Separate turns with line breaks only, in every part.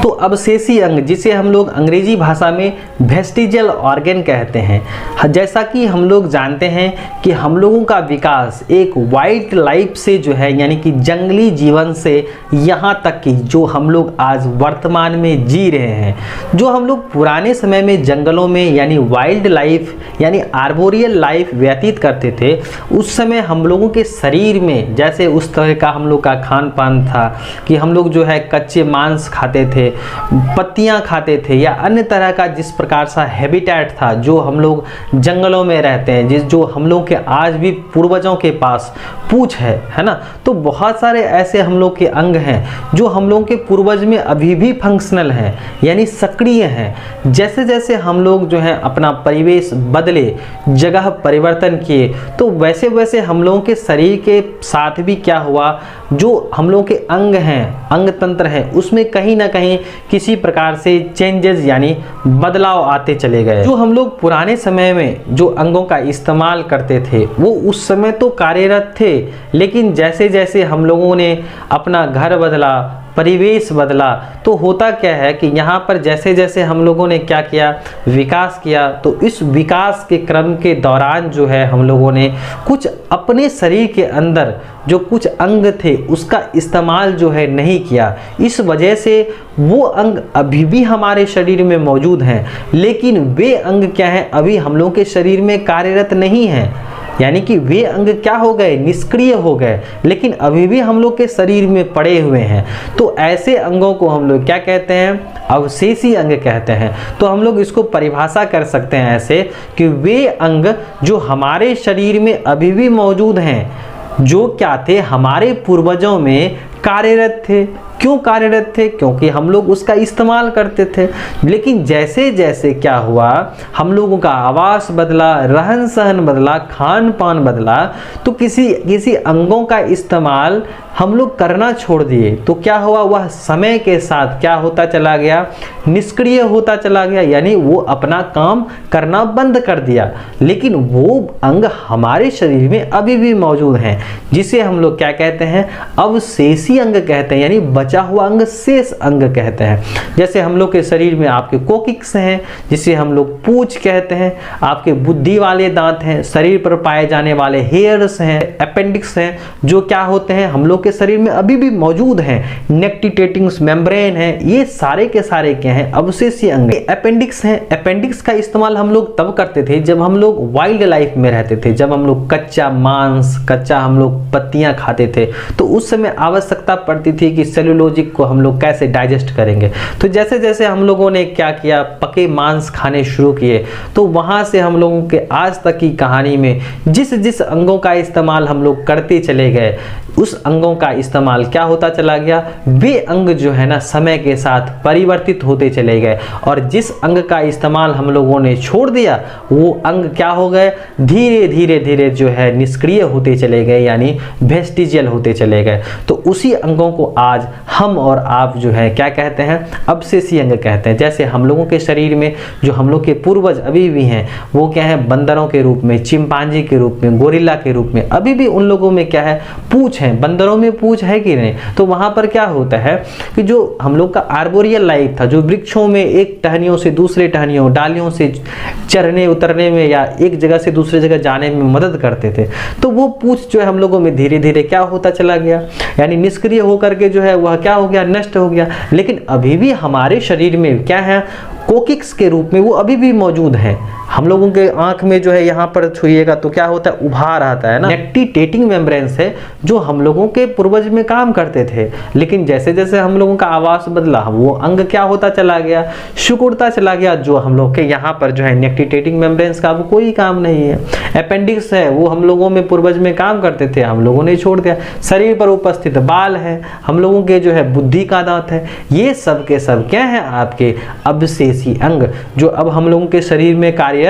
तो अवशेषी अंग, जिसे हम लोग अंग्रेजी भाषा में वेस्टिजियल ऑर्गन कहते हैं। जैसा कि हम लोग जानते हैं कि हम लोगों का विकास एक वाइल्ड लाइफ से जो है, यानी कि जंगली जीवन से यहाँ तक कि जो हम लोग आज वर्तमान में जी रहे हैं, जो हम लोग पुराने समय में जंगलों में यानी वाइल्ड लाइफ यानी आर्बोरियल लाइफ व्यतीत करते थे, उस समय हम लोगों के शरीर में जैसे उस तरह का हम लोग का खान पान था कि हम लोग जो है कच्चे मांस खाते थे, पत्तियां खाते थे, या अन्य तरह का जिस प्रकार सा हैबिटेट था जो हम लोग जंगलों में रहते हैं, जो हम लोग के आज भी पूर्वजों के पास पूंछ है ना। तो बहुत सारे ऐसे हम लोग के अंग हैं जो हम लोग के पूर्वज में अभी भी फंक्शनल हैं, यानी सक्रिय हैं। जैसे जैसे हम लोग जो है अपना परिवेश बदले, जगह परिवर्तन किए, तो वैसे वैसे हम लोगों के शरीर के साथ भी क्या हुआ, जो हम लोग के अंग हैं, अंग तंत्र हैं, उसमें कहीं ना कहीं किसी प्रकार से चेंजेस यानी बदलाव आते चले गए। जो हम लोग पुराने समय में जो अंगों का इस्तेमाल करते थे वो उस समय तो कार्यरत थे, लेकिन जैसे जैसे हम लोगों ने अपना घर बदला, परिवेश बदला, तो होता क्या है कि यहाँ पर जैसे जैसे हम लोगों ने क्या किया, विकास किया, तो इस विकास के क्रम के दौरान जो है हम लोगों ने कुछ अपने शरीर के अंदर जो कुछ अंग थे उसका इस्तेमाल जो है नहीं किया। इस वजह से वो अंग अभी भी हमारे शरीर में मौजूद हैं, लेकिन वे अंग क्या हैं, अभी हम लोगों के शरीर में कार्यरत नहीं हैं, यानी कि वे अंग क्या हो गए, निष्क्रिय हो गए, लेकिन अभी भी हम लोग के शरीर में पड़े हुए हैं। तो ऐसे अंगों को हम लोग क्या कहते हैं, अवशेषी अंग कहते हैं। तो हम लोग इसको परिभाषा कर सकते हैं ऐसे कि वे अंग जो हमारे शरीर में अभी भी मौजूद हैं, जो क्या थे, हमारे पूर्वजों में कार्यरत थे। क्यों कार्यरत थे? क्योंकि हम लोग उसका इस्तेमाल करते थे। लेकिन जैसे जैसे क्या हुआ, हम लोगों का आवास बदला, रहन सहन बदला, खान पान बदला, तो किसी अंगों का इस्तेमाल हम लोग करना छोड़ दिए। तो क्या हुआ, वह समय के साथ क्या होता चला गया, निष्क्रिय होता चला गया, यानी वो अपना काम करना बंद कर दिया। लेकिन वो अंग हमारे शरीर में अभी भी मौजूद हैं, जिसे हम लोग क्या कहते हैं, अवशेषी अंग कहते हैं, यानी बचा हुआ अंग शेष अंग कहते हैं। जैसे हम लोग के शरीर में आपके कोकिक्स हैं, जिसे हम लोग पूंछ कहते हैं, आपके बुद्धि वाले दांत हैं, शरीर पर पाए जाने वाले हेयर्स हैं, अपेंडिक्स हैं, जो क्या होते हैं हम लोग के शरीर में अभी भी मौजूद हैं, नेक्टिटेटिंग मेम्ब्रेन है, ये सारे के सारे क्या हैं, अवशेषी अंग। अपेंडिक्स हैं, अपेंडिक्स का इस्तेमाल हम लोग तब करते थे जब हम लोग वाइल्ड लाइफ में रहते थे, जब हम लोग कच्चा मांस, कच्चा हम लोग पत्तियां खाते थे, तो उस समय आवश्यकता पड़ती थी कि सेलुलोजिक को हम लोग कैसे डाइजेस्ट करेंगे। तो जैसे जैसे हम लोगों ने क्या किया, पके मांस खाने शुरू किए, तो वहां से हम लोगों के आज तक की कहानी में जिस जिस अंगों का इस्तेमाल हम लोग करते चले गए, उस अंगों का इस्तेमाल क्या होता चला गया, वे अंग जो है ना समय के साथ परिवर्तित होते चले गए, और जिस अंग का इस्तेमाल हम लोगों ने छोड़ दिया, वो अंग क्या हो गए, धीरे धीरे धीरे जो है निष्क्रिय होते चले गए, यानी वेस्टिजियल होते चले गए। तो उसी अंगों को आज हम और आप जो है क्या कहते हैं, अवशेषी अंग कहते हैं। जैसे हम लोगों के शरीर में जो हम लोग के पूर्वज अभी भी हैं, वो क्या है, बंदरों के रूप में, चिंपांजी के रूप में, गोरिल्ला के रूप में, अभी भी उन लोगों में क्या है, पूंछ है। बंदरों में पूंछ है कि नहीं? तो वहां पर क्या होता है कि जो हम लोग का आर्बोरियल लाइफ था, जो वृक्षों में एक टहनियों से दूसरे टहनियों, डालियों से चढ़ने उतरने में या एक जगह से दूसरी जगह जाने में मदद करते थे, तो वो पूंछ जो है हम लोगों में धीरे धीरे क्या होता चला गया, यानी निष्क्रिय होकर के जो है वह क्या हो गया, नष्ट हो गया। लेकिन अभी भी हमारे शरीर में क्या है, कोकिक्स के रूप में वो अभी भी मौजूद है। हम लोगों के आंख में जो है यहाँ पर छुइएगा तो क्या होता है, उभार आता है ना, नेक्टिटेटिंग मेम्ब्रेन्स है, जो हम लोगों के पूर्वज में काम करते थे। लेकिन जैसे जैसे हम लोगों का आवास बदला, वो अंग क्या होता चला गया, सिकुड़ता चला गया। जो हम लोग के यहाँ पर जो है नेक्टिटेटिंग मेम्ब्रेन्स का वो कोई काम नहीं है। अपेंडिक्स है, वो हम लोगों में पूर्वज में काम करते थे, हम लोगों ने छोड़ दिया। शरीर पर उपस्थित बाल है, हम लोगों के जो है बुद्धि का दांत है, ये सब के सब क्या है, आपके अवशेषी अंग, जो अब हम लोगों के शरीर में कार्यरत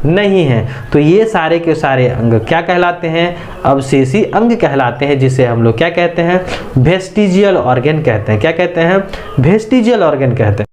नहीं है। तो ये सारे के सारे अंग क्या कहलाते हैं, अवशेषी अंग कहलाते हैं, जिसे हम लोग क्या कहते हैं, वेस्टिजियल ऑर्गन कहते हैं। क्या कहते हैं, वेस्टिजियल ऑर्गन कहते हैं।